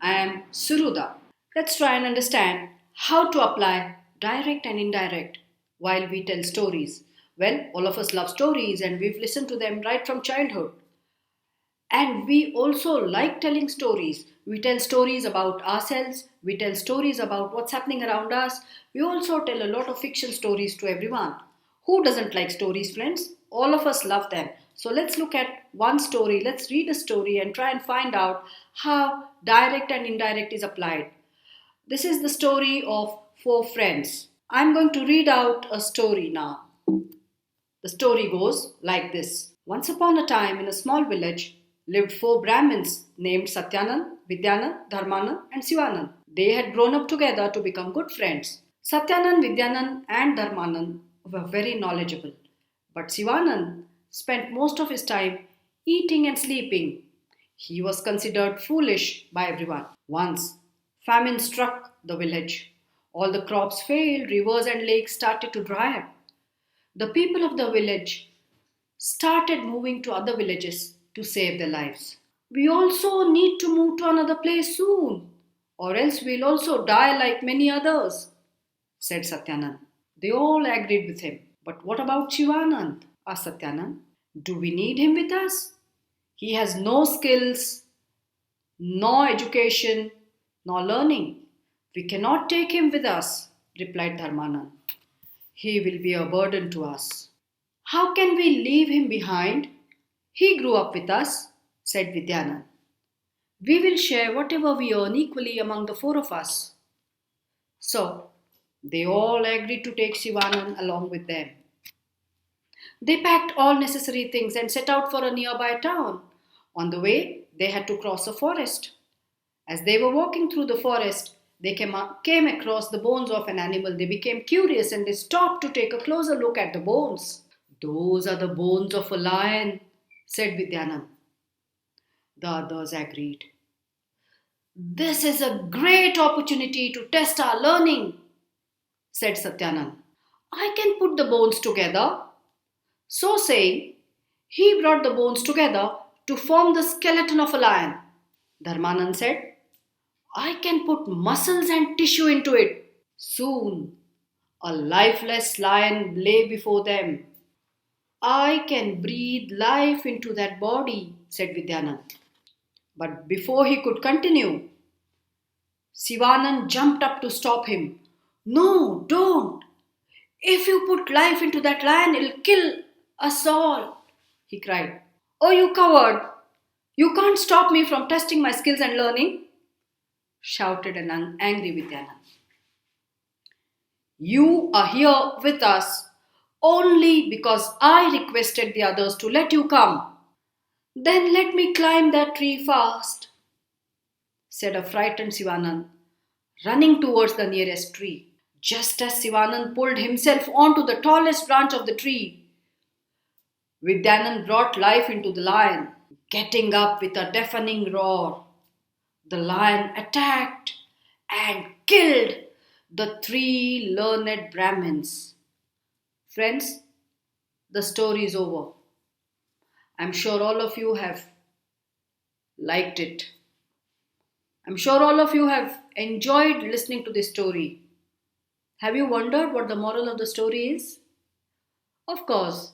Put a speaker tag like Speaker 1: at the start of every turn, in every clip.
Speaker 1: I am Surhuda. Let's try and understand how to apply direct and indirect while we tell stories. Well, all of us love stories and we've listened to them right from childhood. And we also like telling stories. We tell stories about ourselves, we tell stories about what's happening around us. We also tell a lot of fiction stories to everyone. Who doesn't like stories, friends? All of us love them. So let's look at one story, let's read a story and try and find out how direct and indirect is applied. This is the story of four friends. I'm going to read out a story now. The story goes like this. Once upon a time in a small village lived four Brahmins named Satyanand, Vidyanand, Dharmanand, and Sivanand. They had grown up together to become good friends. Satyanand, Vidyanand, and Dharmanand were very knowledgeable, but Sivanand spent most of his time eating and sleeping. He was considered foolish by everyone. Once, famine struck the village. All the crops failed, rivers and lakes started to dry up. The people of the village started moving to other villages to save their lives. We also need to move to another place soon, or else we'll also die like many others, said Satyanand. They all agreed with him. But what about Shivanand? Asked Satyanand. Do we need him with us? He has no skills, no education, no learning. We cannot take him with us, replied Dharmanand. He will be a burden to us. How can we leave him behind? He grew up with us, said Vidyanand. We will share whatever we earn equally among the four of us. So, they all agreed to take Shivanand along with them. They packed all necessary things and set out for a nearby town. On the way, they had to cross a forest. As they were walking through the forest, they came across the bones of an animal. They became curious and they stopped to take a closer look at the bones. Those are the bones of a lion, said Vidyanand. The others agreed. This is a great opportunity to test our learning, said Satyanand. I can put the bones together. So saying, he brought the bones together to form the skeleton of a lion. Dharmanand said, I can put muscles and tissue into it. Soon, a lifeless lion lay before them. I can breathe life into that body, said Vidyanand. But before he could continue, Sivanand jumped up to stop him. No, don't. If you put life into that lion, it'll kill us all, he cried. Oh, you coward! You can't stop me from testing my skills and learning, shouted an angry Vidyanand. You are here with us only because I requested the others to let you come. Then let me climb that tree fast, said a frightened Sivanand, running towards the nearest tree. Just as Sivanand pulled himself onto the tallest branch of the tree, Vidyanand brought life into the lion. Getting up with a deafening roar, the lion attacked and killed the three learned Brahmins. Friends, the story is over. I'm sure all of you have liked it. I'm sure all of you have enjoyed listening to this story. Have you wondered what the moral of the story is? Of course,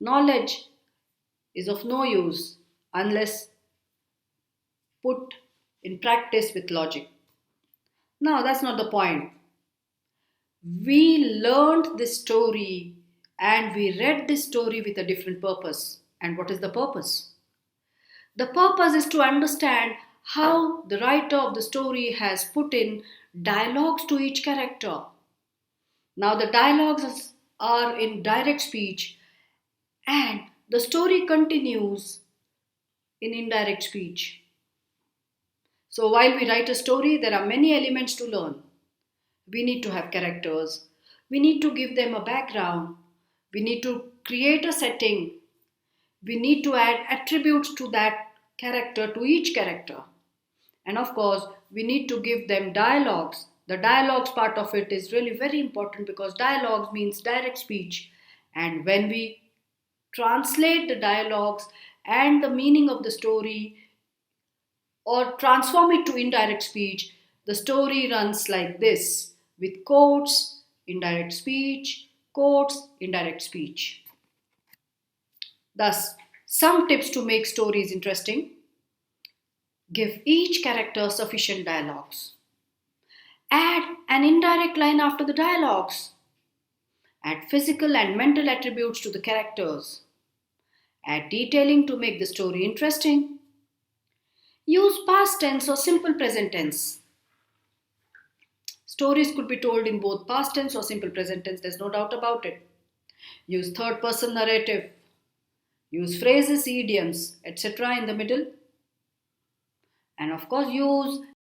Speaker 1: knowledge is of no use unless put in practice with logic. Now, that's not the point. We learned this story and we read this story with a different purpose. And what is the purpose? The purpose is to understand how the writer of the story has put in dialogues to each character. Now, the dialogues are in direct speech and the story continues in indirect speech. So, while we write a story, there are many elements to learn. We need to have characters, we need to give them a background, we need to create a setting, we need to add attributes to that character, to each character. And of course, we need to give them dialogues. The dialogues part of it is really very important because dialogues means direct speech. And when we translate the dialogues and the meaning of the story, or transform it to indirect speech, the story runs like this with quotes, indirect speech, quotes, indirect speech. Thus, some tips to make stories interesting: give each character sufficient dialogues, add an indirect line after the dialogues, add physical and mental attributes to the characters, add detailing to make the story interesting, use past tense or simple present tense. Stories could be told in both past tense or simple present tense, there's no doubt about it. Use third person narrative, use phrases, idioms, etc. in the middle. And of course, use